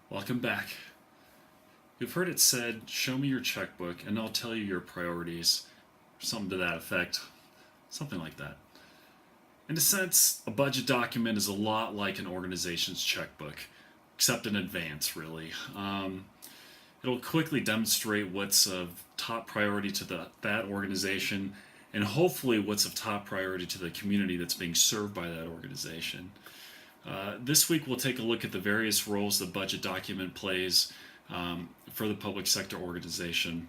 Welcome back. You've heard it said, show me your checkbook and I'll tell you your priorities. Something to that effect. Something like that. In a sense, a budget document is a lot like an organization's checkbook, except in advance, really. It'll quickly demonstrate what's of top priority to that organization and hopefully what's of top priority to the community that's being served by that organization. This week, we'll take a look at the various roles the budget document plays for the public sector organization.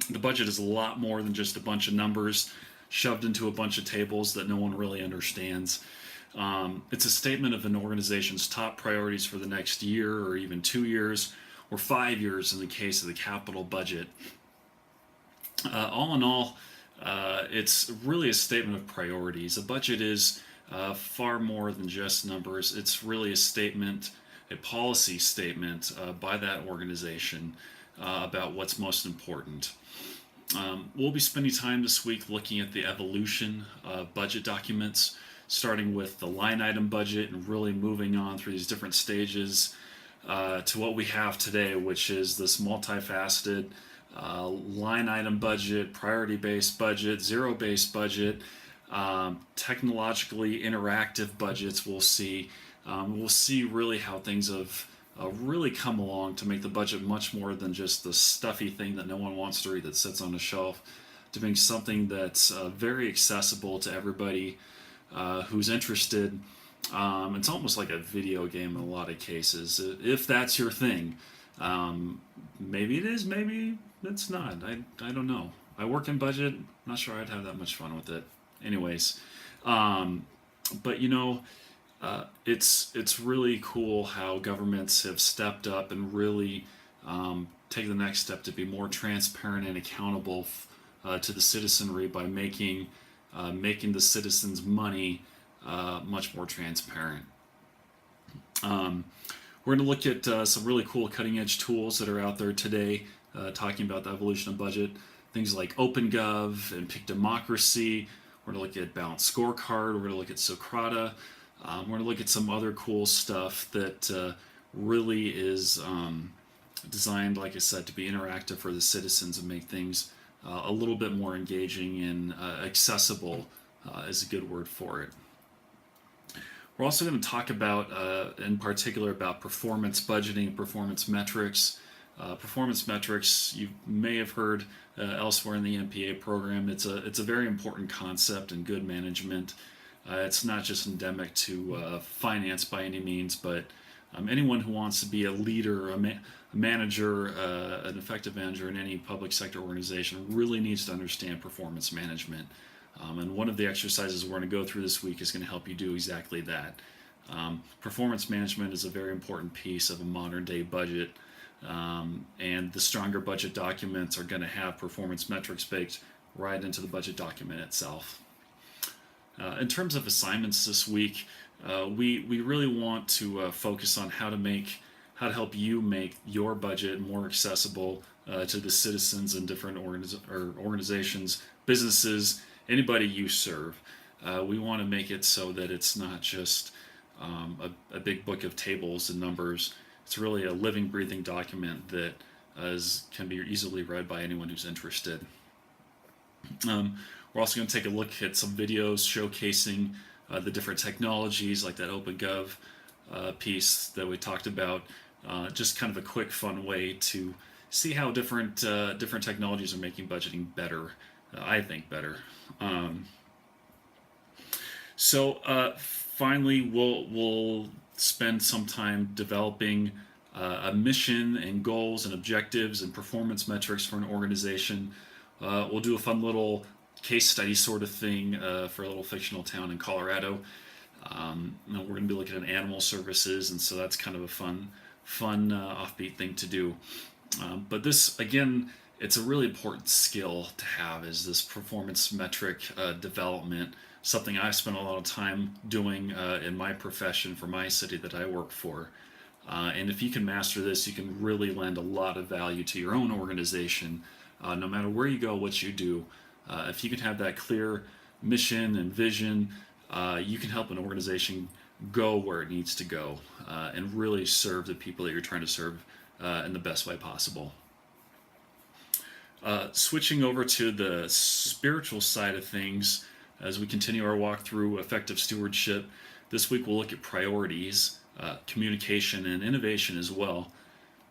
The budget is a lot more than just a bunch of numbers shoved into a bunch of tables that no one really understands. It's a statement of an organization's top priorities for the next year, or even 2 years, or 5 years in the case of the capital budget. All in all, it's really a statement of priorities. A budget is far more than just numbers. It's really a statement, a policy statement by that organization about what's most important. We'll be spending time this week looking at the evolution of budget documents, starting with the line item budget and really moving on through these different stages to what we have today, which is this multifaceted line item budget, priority based budget, zero based budget, technologically interactive budgets. We'll see really how things have really come along to make the budget much more than just the stuffy thing that no one wants to read that sits on a shelf, to being something that's very accessible to everybody who's interested. It's almost like a video game in a lot of cases, if that's your thing. Maybe it is, maybe it's not. I don't know. I work in budget. Not sure I'd have that much fun with it. Anyways, but it's really cool how governments have stepped up and really take the next step to be more transparent and accountable to the citizenry by making the citizens' money much more transparent. We're going to look at some really cool cutting edge tools that are out there today, talking about the evolution of budget. Things like OpenGov and Pick Democracy. We're going to look at Balanced Scorecard. We're going to look at Socrata. We're going to look at some other cool stuff that really is designed, like I said, to be interactive for the citizens and make things a little bit more engaging and accessible is a good word for it. We're also going to talk about, in particular, about performance budgeting and performance metrics. Performance metrics, you may have heard elsewhere in the MPA program. It's a very important concept in good management. It's not just endemic to finance by any means, but anyone who wants to be a leader, a manager, an effective manager in any public sector organization really needs to understand performance management. And one of the exercises we're going to go through this week is going to help you do exactly that. Performance management is a very important piece of a modern day budget. And the stronger budget documents are going to have performance metrics baked right into the budget document itself. In terms of assignments this week, we really want to focus on how to help you make your budget more accessible to the citizens and different organizations, businesses, anybody you serve. We want to make it so that it's not just a big book of tables and numbers. It's really a living, breathing document that can be easily read by anyone who's interested. We're also going to take a look at some videos showcasing the different technologies, like that OpenGov piece that we talked about. Just kind of a quick, fun way to see how different technologies are making budgeting better. I think better. Finally, we'll spend some time developing a mission and goals and objectives and performance metrics for an organization. We'll do a fun little case study sort of thing for a little fictional town in Colorado. We're going to be looking at animal services, and so that's kind of a fun offbeat thing to do. But this, again, it's a really important skill to have, is this performance metric development, something I spent a lot of time doing in my profession for my city that I work for. And if you can master this, you can really lend a lot of value to your own organization, no matter where you go, what you do. If you can have that clear mission and vision, you can help an organization go where it needs to go and really serve the people that you're trying to serve in the best way possible. Switching over to the spiritual side of things, as we continue our walk through effective stewardship, this week we'll look at priorities, communication, and innovation as well.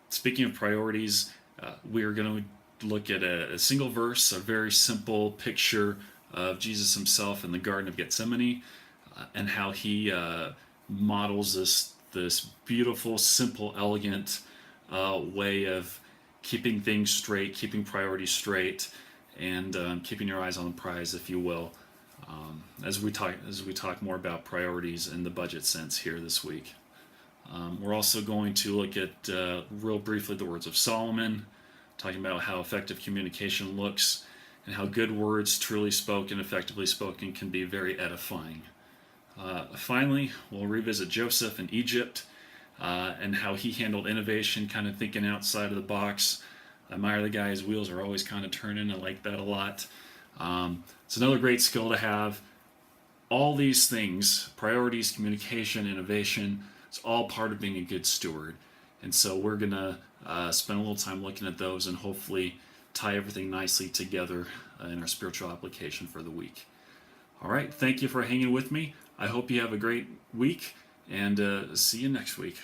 Speaking of priorities, we are going to look at a single verse, a very simple picture of Jesus himself in the Garden of Gethsemane, and how he models this beautiful, simple, elegant way of keeping things straight, keeping priorities straight, and keeping your eyes on the prize, if you will. As we talk more about priorities in the budget sense here this week. We're also going to look at real briefly the words of Solomon, talking about how effective communication looks and how good words, truly spoken, effectively spoken, can be very edifying. Finally, we'll revisit Joseph in Egypt and how he handled innovation, kind of thinking outside of the box. I admire the guy, his wheels are always kind of turning. I like that a lot. It's another great skill to have. All these things, priorities, communication, innovation, it's all part of being a good steward. And so we're going to spend a little time looking at those and hopefully tie everything nicely together in our spiritual application for the week. All right, thank you for hanging with me. I hope you have a great week, and see you next week.